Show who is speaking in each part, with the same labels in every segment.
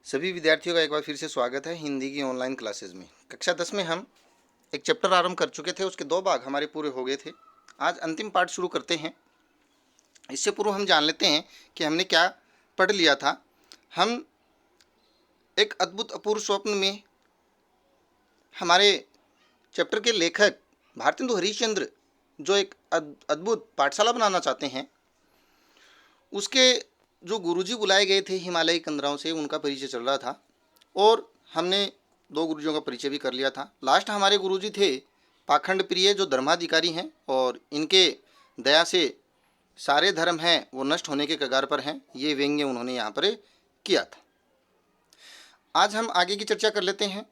Speaker 1: सभी विद्यार्थियों का एक बार फिर से स्वागत है हिंदी की ऑनलाइन क्लासेस में। कक्षा 10 में हम एक चैप्टर आरंभ कर चुके थे, उसके 2 भाग हमारे पूरे हो गए थे। आज अंतिम पार्ट शुरू करते हैं। इससे पूर्व हम जान लेते हैं कि हमने क्या पढ़ लिया था। हम एक अद्भुत अपूर्व स्वप्न में हमारे चैप्टर के लेखक भारतेंदु हरिश्चंद्र जो एक अद्भुत पाठशाला बनाना चाहते हैं, उसके जो गुरुजी बुलाए गए थे हिमालयी कंदराओं से, उनका परिचय चल रहा था और हमने 2 गुरुजियों का परिचय भी कर लिया था। लास्ट हमारे गुरुजी थे पाखंड प्रिय, जो धर्माधिकारी हैं और इनके दया से सारे धर्म हैं वो नष्ट होने के कगार पर हैं। ये व्यंग्य उन्होंने यहाँ पर किया था। आज हम आगे की चर्चा कर लेते हैं।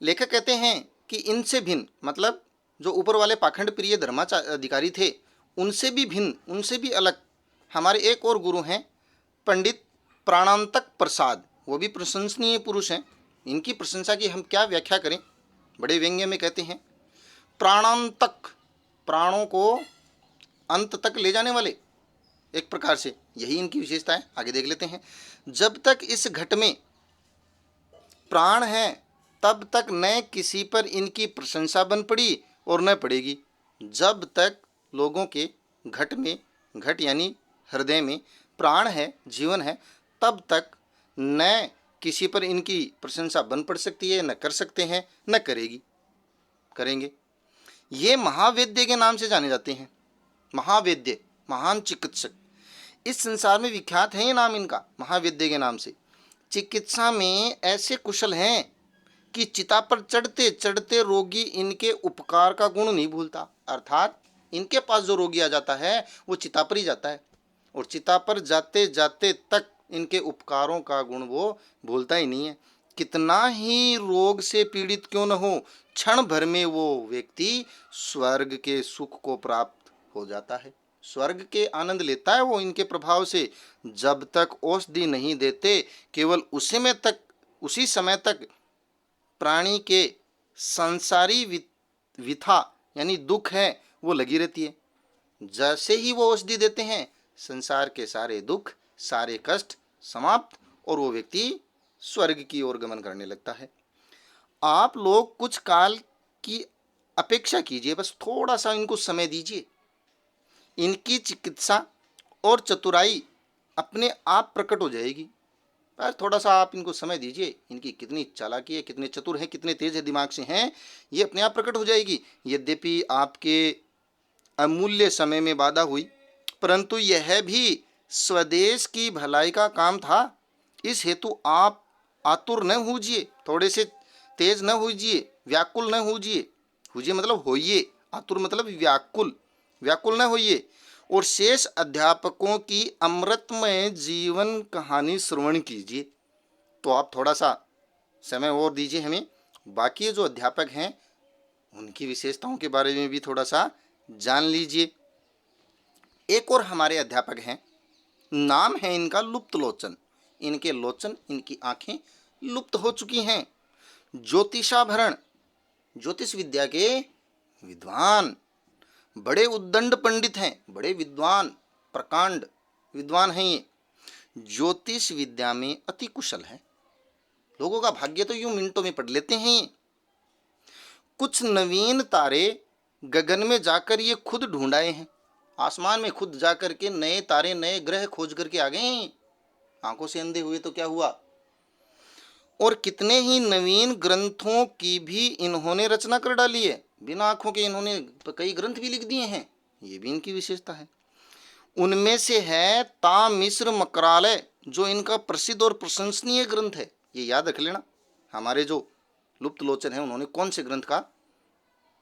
Speaker 1: लेखक कहते हैं कि इनसे भिन्न, मतलब जो ऊपर वाले पाखंड प्रिय धर्माधिकारी थे, उनसे भी भिन्न, उनसे भी अलग हमारे एक और गुरु हैं, पंडित प्राणांतक प्रसाद। वो भी प्रशंसनीय पुरुष हैं। इनकी प्रशंसा की हम क्या व्याख्या करें, बड़े व्यंग्य में कहते हैं प्राणांतक, प्राणों को अंत तक ले जाने वाले, एक प्रकार से यही इनकी विशेषता है। आगे देख लेते हैं। जब तक इस घट में प्राण है तब तक न किसी पर इनकी प्रशंसा बन पड़ी और न पड़ेगी। जब तक लोगों के घट में, घट यानी हृदय में प्राण है, जीवन है, तब तक न किसी पर इनकी प्रशंसा बन पड़ सकती है, न कर सकते हैं, न करेंगे। ये महावैद्य के नाम से जाने जाते हैं। महावैद्य, महान चिकित्सक, इस संसार में विख्यात है ये नाम इनका, महावैद्य के नाम से। चिकित्सा में ऐसे कुशल हैं कि चिता पर चढ़ते चढ़ते रोगी इनके उपकार का गुण नहीं भूलता। अर्थात इनके पास जो रोगी आ जाता है वो चिता पर ही जाता है और चिता पर जाते जाते तक इनके उपकारों का गुण वो भूलता ही नहीं है। कितना ही रोग से पीड़ित क्यों न हो, क्षण भर में वो व्यक्ति स्वर्ग के सुख को प्राप्त हो जाता है, स्वर्ग के आनंद लेता है वो इनके प्रभाव से। जब तक औषधि नहीं देते, केवल उसी समय तक प्राणी के संसारी विथा यानी दुख है वो लगी रहती है। जैसे ही वो औषधि देते हैं, संसार के सारे दुख, सारे कष्ट समाप्त और वो व्यक्ति स्वर्ग की ओर गमन करने लगता है। आप लोग कुछ काल की अपेक्षा कीजिए, बस थोड़ा सा इनको समय दीजिए। इनकी चिकित्सा और चतुराई अपने आप प्रकट हो जाएगी। बस थोड़ा सा आप इनको समय दीजिए। इनकी कितनी चालाकी है, कितने चतुर हैं, कितने तेज है दिमाग से हैं, ये अपने आप प्रकट हो जाएगी। यद्यपि आपके अमूल्य समय में बाधा हुई, परंतु यह भी स्वदेश की भलाई का काम था। इस हेतु आप आतुर न होजिए, थोड़े से तेज न होजिए, व्याकुल न होजिए। होजिए मतलब होइए, आतुर मतलब व्याकुल न होइए। और शेष अध्यापकों की अमृतमय जीवन कहानी श्रवण कीजिए। तो आप थोड़ा सा समय और दीजिए हमें। बाकी जो अध्यापक हैं उनकी विशेषताओं के बारे में भी थोड़ा सा जान लीजिए। एक और हमारे अध्यापक हैं, नाम है इनका लुप्त लोचन। इनके लोचन, इनकी आंखें लुप्त हो चुकी हैं। ज्योतिषाभरण, ज्योतिष विद्या के विद्वान, बड़े उद्दंड पंडित हैं, बड़े विद्वान, प्रकांड विद्वान हैं ये। ज्योतिष विद्या में अति कुशल है। लोगों का भाग्य तो यूं मिनटों में पढ़ लेते हैं ये। कुछ नवीन तारे गगन में जाकर ये खुद ढूंढाए हैं। आसमान में खुद जाकर के नए तारे, नए ग्रह खोज करके आ गए हैं। आंखों से अंधे हुए तो क्या हुआ। और कितने ही नवीन ग्रंथों की भी इन्होंने रचना कर डाली है। बिना आंखों के इन्होंने कई ग्रंथ भी लिख दिए हैं, ये भी इनकी विशेषता है। उनमें से है ता मिस्र मकरालय, जो इनका प्रसिद्ध और प्रशंसनीय ग्रंथ है। ये याद रख लेना, हमारे जो लुप्त लोचन है उन्होंने कौन से ग्रंथ का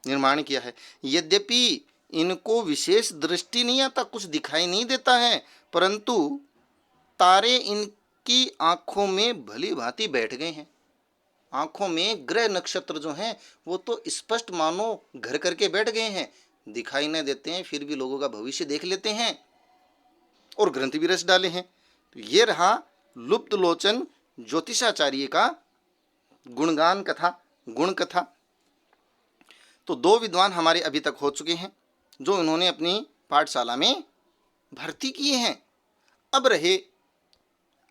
Speaker 1: निर्माण किया है। यद्यपि इनको विशेष दृष्टि नहीं आता, कुछ दिखाई नहीं देता है, परंतु तारे इनकी आंखों में भली भांति बैठ गए हैं। आंखों में ग्रह नक्षत्र जो हैं वो तो स्पष्ट मानो घर करके बैठ गए हैं। दिखाई न देते हैं फिर भी लोगों का भविष्य देख लेते हैं और ग्रंथ भी रच डाले हैं। तो ये रहा लुप्त लोचन ज्योतिषाचार्य का गुणगान कथा, गुण कथा। तो 2 विद्वान हमारे अभी तक हो चुके हैं जो उन्होंने अपनी पाठशाला में भर्ती किए हैं। अब रहे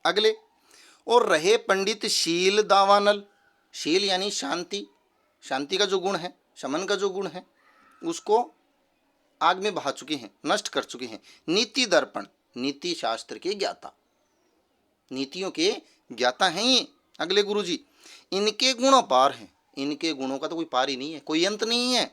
Speaker 1: अगले। और रहे पंडित शील दावानल। शील यानी शांति, शांति का जो गुण है, शमन का जो गुण है, उसको आग में बहा चुके हैं, नष्ट कर चुके हैं। नीति दर्पण, नीति शास्त्र के ज्ञाता, नीतियों के ज्ञाता हैं ये अगले गुरुजी। इनके गुण अपार हैं, इनके गुणों का तो कोई पार ही नहीं है, कोई अंत नहीं है।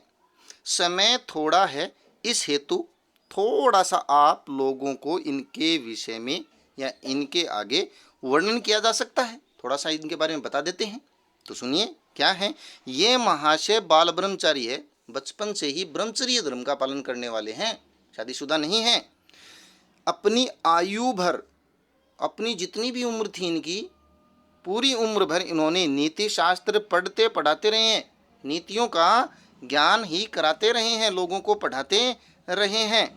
Speaker 1: समय थोड़ा है, इस हेतु थोड़ा सा आप लोगों को इनके विषय में या इनके आगे वर्णन किया जा सकता है, थोड़ा सा इनके बारे में बता देते हैं। तो सुनिए क्या है। ये महाशय बाल ब्रह्मचारी है, बचपन से ही ब्रह्मचर्य धर्म का पालन करने वाले हैं, शादीशुदा नहीं हैं। अपनी आयु भर, अपनी जितनी भी उम्र थी इनकी, पूरी उम्र भर इन्होंने नीति शास्त्र पढ़ते पढ़ाते रहे हैं, नीतियों का ज्ञान ही कराते रहे हैं, लोगों को पढ़ाते रहे हैं।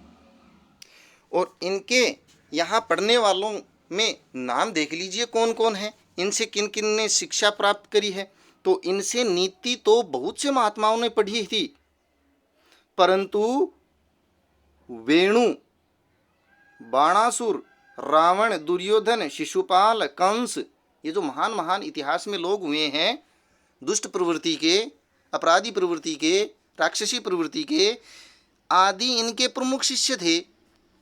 Speaker 1: और इनके यहाँ पढ़ने वालों में नाम देख लीजिए कौन कौन है, इनसे किन किन ने शिक्षा प्राप्त करी है। तो इनसे नीति तो बहुत से महात्माओं ने पढ़ी थी, परंतु वेणु, बाणासुर, रावण, दुर्योधन, शिशुपाल, कंस, ये जो महान महान इतिहास में लोग हुए हैं, दुष्ट प्रवृत्ति के, अपराधी प्रवृत्ति के, राक्षसी प्रवृत्ति के आदि इनके प्रमुख शिष्य थे।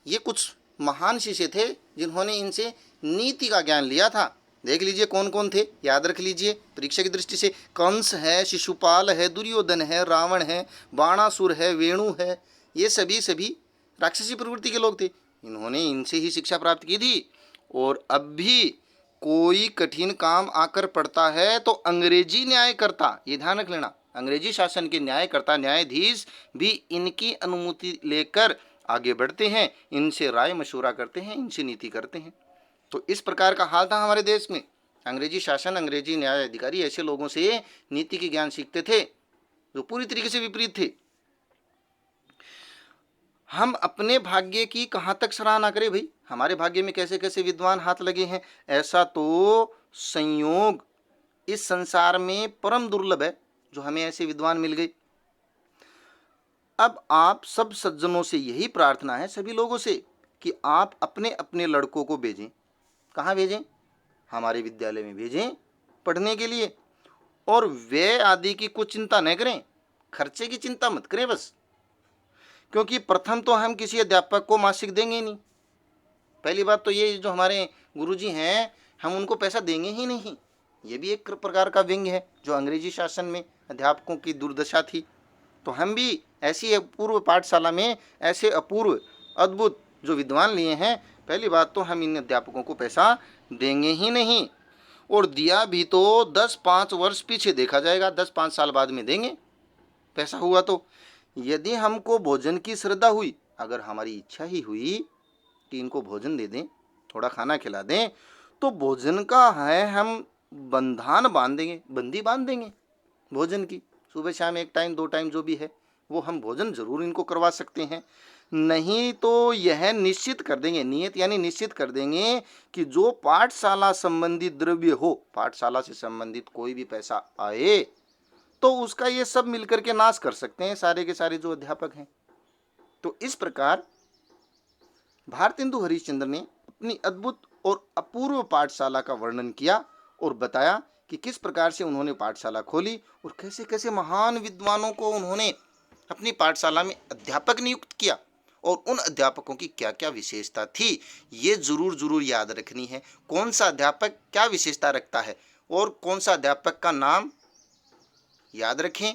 Speaker 1: ये कुछ महान शिष्य थे जिन्होंने इनसे नीति का ज्ञान लिया था। देख लीजिए कौन कौन थे, याद रख लीजिए परीक्षा की दृष्टि से। कंस है, शिशुपाल है, दुर्योधन है, रावण है, बाणासुर है, वेणु है, ये सभी राक्षसी प्रवृत्ति के लोग थे। इन्होंने इनसे ही शिक्षा प्राप्त की थी। और अब भी कोई कठिन काम आकर पड़ता है तो अंग्रेजी न्यायकर्ता, ये ध्यान रख लेना, अंग्रेजी शासन के न्यायकर्ता, न्यायाधीश भी इनकी अनुमति लेकर आगे बढ़ते हैं, इनसे राय मशवरा करते हैं, इनसे नीति करते हैं। तो इस प्रकार का हाल था हमारे देश में। अंग्रेजी शासन, अंग्रेजी न्याय अधिकारी ऐसे लोगों से नीति के ज्ञान सीखते थे जो पूरी तरीके से विपरीत थे। हम अपने भाग्य की कहाँ तक सराहना करें भाई, हमारे भाग्य में कैसे कैसे विद्वान हाथ लगे हैं। ऐसा तो संयोग इस संसार में परम दुर्लभ है जो हमें ऐसे विद्वान मिल गए। अब आप सब सज्जनों से यही प्रार्थना है, सभी लोगों से, कि आप अपने अपने लड़कों को भेजें। कहाँ भेजें? हमारे विद्यालय में भेजें पढ़ने के लिए। और व्यय आदि की कुछ चिंता न करें, खर्चे की चिंता मत करें बस। क्योंकि प्रथम तो हम किसी अध्यापक को मासिक देंगे नहीं। पहली बात तो ये, जो हमारे गुरुजी हैं हम उनको पैसा देंगे ही नहीं। ये भी एक प्रकार का व्यंग्य है जो अंग्रेजी शासन में अध्यापकों की दुर्दशा थी। तो हम भी ऐसी अपूर्व पाठशाला में ऐसे अपूर्व अद्भुत जो विद्वान लिए हैं, पहली बात तो हम इन अध्यापकों को पैसा देंगे ही नहीं। और दिया भी तो 10-5 वर्ष पीछे देखा जाएगा, 10-5 साल बाद में देंगे पैसा हुआ तो। यदि हमको भोजन की श्रद्धा हुई, अगर हमारी इच्छा ही हुई कि इनको भोजन दे दें, थोड़ा खाना खिला दें, तो भोजन का है हम बंधान बांध देंगे, बंदी बांध देंगे भोजन की। सुबह शाम 1 टाइम 2 टाइम जो भी है वो हम भोजन जरूर इनको करवा सकते हैं। नहीं तो यह निश्चित कर देंगे, नियत यानी निश्चित कर देंगे कि जो पाठशाला संबंधित द्रव्य हो, पाठशाला से संबंधित कोई भी पैसा आए तो उसका ये सब मिलकर के नाश कर सकते हैं, सारे के सारे जो अध्यापक हैं। तो इस प्रकार भारतेंदु हरिश्चंद्र ने अपनी अद्भुत और अपूर्व पाठशाला का वर्णन किया और बताया कि किस प्रकार से उन्होंने पाठशाला खोली और कैसे कैसे महान विद्वानों को उन्होंने अपनी पाठशाला में अध्यापक नियुक्त किया और उन अध्यापकों की क्या क्या विशेषता थी, ये जरूर याद रखनी है। कौन सा अध्यापक क्या विशेषता रखता है और कौन सा अध्यापक का नाम याद रखें,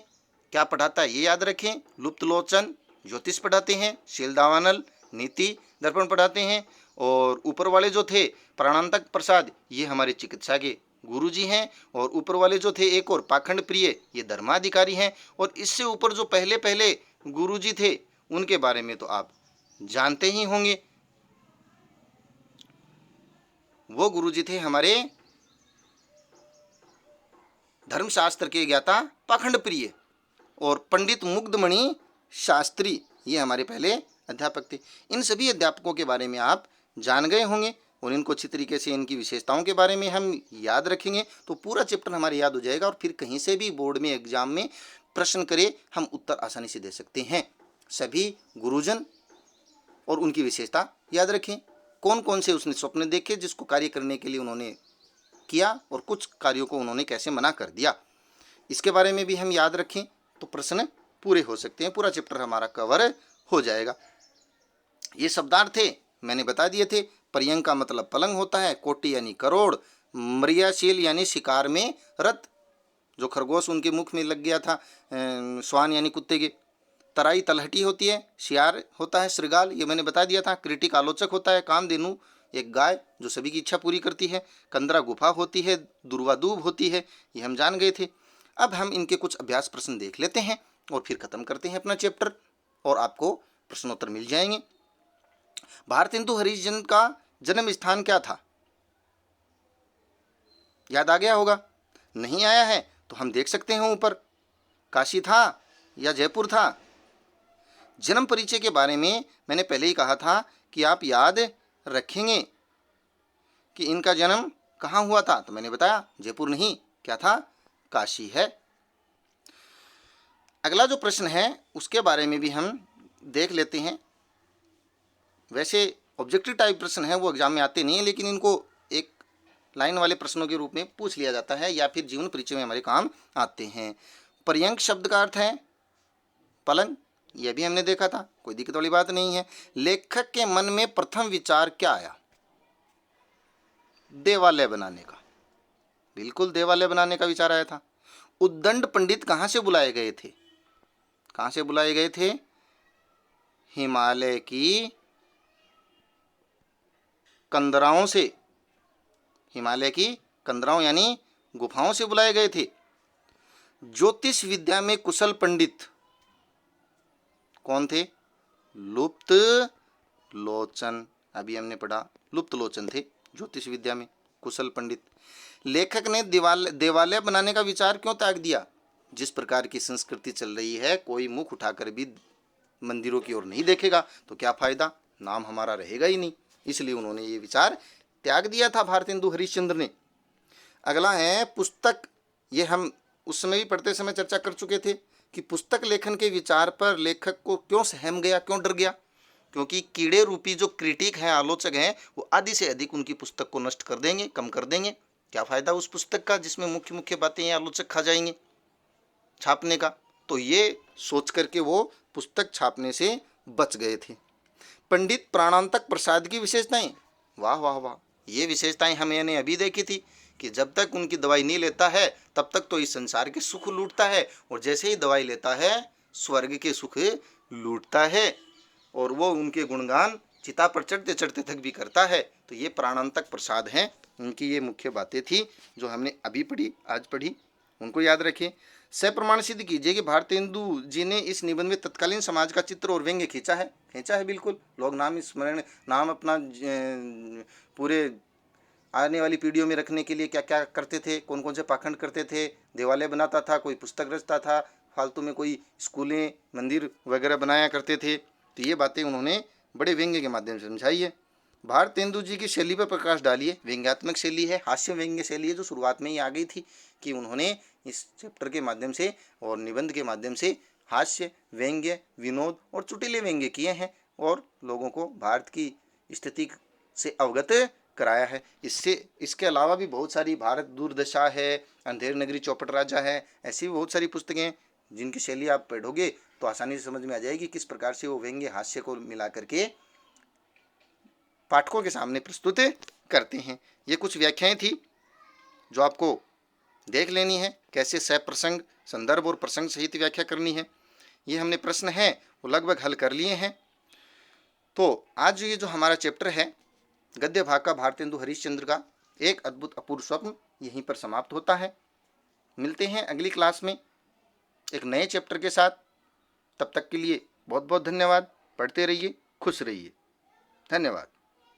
Speaker 1: क्या पढ़ाता है ये याद रखें। लुप्त लोचन ज्योतिष पढ़ाते हैं, शील दावानल नीति दर्पण पढ़ाते हैं, और ऊपर वाले जो थे प्राणांतक प्रसाद ये हमारे चिकित्सा के गुरुजी हैं, और ऊपर वाले जो थे एक और पाखंड प्रिय ये धर्माधिकारी हैं, और इससे ऊपर जो पहले पहले गुरुजी थे उनके बारे में तो आप जानते ही होंगे। वो गुरुजी थे हमारे धर्मशास्त्र के ज्ञाता पाखंड प्रिय, और पंडित मुग्धमणि शास्त्री ये हमारे पहले अध्यापक थे। इन सभी अध्यापकों के बारे में आप जान गए होंगे और इनको अच्छी तरीके से इनकी विशेषताओं के बारे में हम याद रखेंगे तो पूरा चैप्टर हमारे याद हो जाएगा, और फिर कहीं से भी बोर्ड में एग्जाम में प्रश्न करे हम उत्तर आसानी से दे सकते हैं। सभी गुरुजन और उनकी विशेषता याद रखें, कौन कौन से उसने स्वप्न देखे जिसको कार्य करने के लिए उन्होंने किया और कुछ कार्यों को उन्होंने कैसे मना कर दिया, इसके बारे में भी हम याद रखें तो प्रश्न पूरे हो सकते हैं, पूरा चैप्टर हमारा कवर हो जाएगा। ये शब्दार्थ थे, मैंने बता दिए थे। पर्यंक का मतलब पलंग होता है, कोटि यानी करोड़, मृयाशील यानी शिकार में रत, जो खरगोश उनके मुख में लग गया था, श्वान यानी कुत्ते के। तराई तलहटी होती है, शियार होता है श्रृगाल, ये मैंने बता दिया था। क्रिटिक आलोचक होता है, कामधेनु एक गाय जो सभी की इच्छा पूरी करती है। कंदरा गुफा होती है, दुर्वादूब होती है, ये हम जान गए थे। अब हम इनके कुछ अभ्यास प्रश्न देख लेते हैं और फिर खत्म करते हैं अपना चैप्टर, और आपको प्रश्नोत्तर मिल जाएंगे। भारतेंदु हरिश्चंद्र का जन्म स्थान क्या था? याद आ गया होगा। नहीं आया है तो हम देख सकते हैं ऊपर, काशी था या जयपुर था। जन्म परिचय के बारे में मैंने पहले ही कहा था कि आप याद रखेंगे कि इनका जन्म कहाँ हुआ था, तो मैंने बताया जयपुर नहीं, क्या था, काशी है। अगला जो प्रश्न है उसके बारे में भी हम देख लेते हैं। वैसे ऑब्जेक्टिव टाइप प्रश्न है, वो एग्जाम में आते नहीं है, लेकिन इनको एक लाइन वाले प्रश्नों के रूप में पूछ लिया जाता है या फिर जीवन परिचय में हमारे काम आते हैं। पर्यंक शब्द का अर्थ है पलंग, यह भी हमने देखा था, कोई दिक्कत वाली बात नहीं है। लेखक के मन में प्रथम विचार क्या आया? देवालय बनाने का, बिल्कुल देवालय बनाने का विचार आया था। उद्दंड पंडित कहाँ से बुलाए गए थे? कहाँ से बुलाए गए थे? हिमालय की कंदराओं से, हिमालय की कंदराओं यानी गुफाओं से बुलाए गए थे। ज्योतिष विद्या में कुशल पंडित कौन थे? लुप्त लोचन, अभी हमने पढ़ा, लुप्त लोचन थे ज्योतिष विद्या में कुशल पंडित। लेखक ने देवालय बनाने का विचार क्यों त्याग दिया? जिस प्रकार की संस्कृति चल रही है, कोई मुख उठाकर भी मंदिरों की ओर नहीं देखेगा तो क्या फायदा, नाम हमारा रहेगा ही नहीं, इसलिए उन्होंने ये विचार त्याग दिया था भारतेंदु हरिश्चंद्र ने। अगला है पुस्तक, ये हम उस समय भी पढ़ते समय चर्चा कर चुके थे कि पुस्तक लेखन के विचार पर लेखक को क्यों सहम गया, क्यों डर गया? क्योंकि कीड़े रूपी जो क्रिटिक हैं, आलोचक हैं, वो आधी से अधिक उनकी पुस्तक को नष्ट कर देंगे, कम कर देंगे। क्या फ़ायदा उस पुस्तक का जिसमें मुख्य मुख्य बातें ये आलोचक खा जाएंगे छापने का? तो ये सोच करके वो पुस्तक छापने से बच गए थे। पंडित प्राणांतक प्रसाद की विशेषताएं, वाह वाह वाह, ये विशेषताएं हमने अभी देखी थी कि जब तक उनकी दवाई नहीं लेता है तब तक तो इस संसार के सुख लूटता है, और जैसे ही दवाई लेता है स्वर्ग के सुख लूटता है, और वो उनके गुणगान चिता पर चढ़ते चढ़ते तक भी करता है। तो ये प्राणांतक प्रसाद हैं, उनकी ये मुख्य बातें थी जो हमने अभी पढ़ी, आज पढ़ी, उनको याद रखें। सप्रमाण सिद्ध कीजिए कि भारतेंदु जी ने इस निबंध में तत्कालीन समाज का चित्र और व्यंग्य खींचा है। खींचा है बिल्कुल, लोग नाम स्मरण, नाम अपना पूरे आने वाली पीढ़ियों में रखने के लिए क्या क्या करते थे, कौन कौन से पाखंड करते थे। देवालय बनाता था, कोई पुस्तक रचता था, फालतू में कोई स्कूलें मंदिर वगैरह बनाया करते थे। तो ये बातें उन्होंने बड़े व्यंग्य के माध्यम से समझाई है। भारतेंदु जी की शैली पर प्रकाश डालिए। व्यंग्यात्मक शैली है, हास्य व्यंग्य शैली है, जो शुरुआत में ही आ गई थी कि उन्होंने इस चैप्टर के माध्यम से और निबंध के माध्यम से हास्य, व्यंग्य, विनोद और चुटीले व्यंग्य किए हैं और लोगों को भारत की स्थिति से अवगत कराया है। इसके अलावा भी बहुत सारी, भारत दुर्दशा है, अंधेर नगरी चौपट राजा है, ऐसी भी बहुत सारी पुस्तकें हैं जिनकी शैली आप पढ़ोगे तो आसानी से समझ में आ जाएगी किस प्रकार से वो व्यंग्य हास्य को मिला करके पाठकों के सामने प्रस्तुत करते हैं। ये कुछ व्याख्याएं थी जो आपको देख लेनी है, कैसे सप्रसंग, संदर्भ और प्रसंग सहित व्याख्या करनी है। ये हमने प्रश्न है वो लगभग हल कर लिए हैं। तो आज ये जो हमारा चैप्टर है गद्य भाग का भारतेंदु हरिश्चंद्र का एक अद्भुत अपूर्व स्वप्न, यहीं पर समाप्त होता है। मिलते हैं अगली क्लास में एक नए चैप्टर के साथ। तब तक के लिए बहुत बहुत धन्यवाद। पढ़ते रहिए, खुश रहिए। धन्यवाद।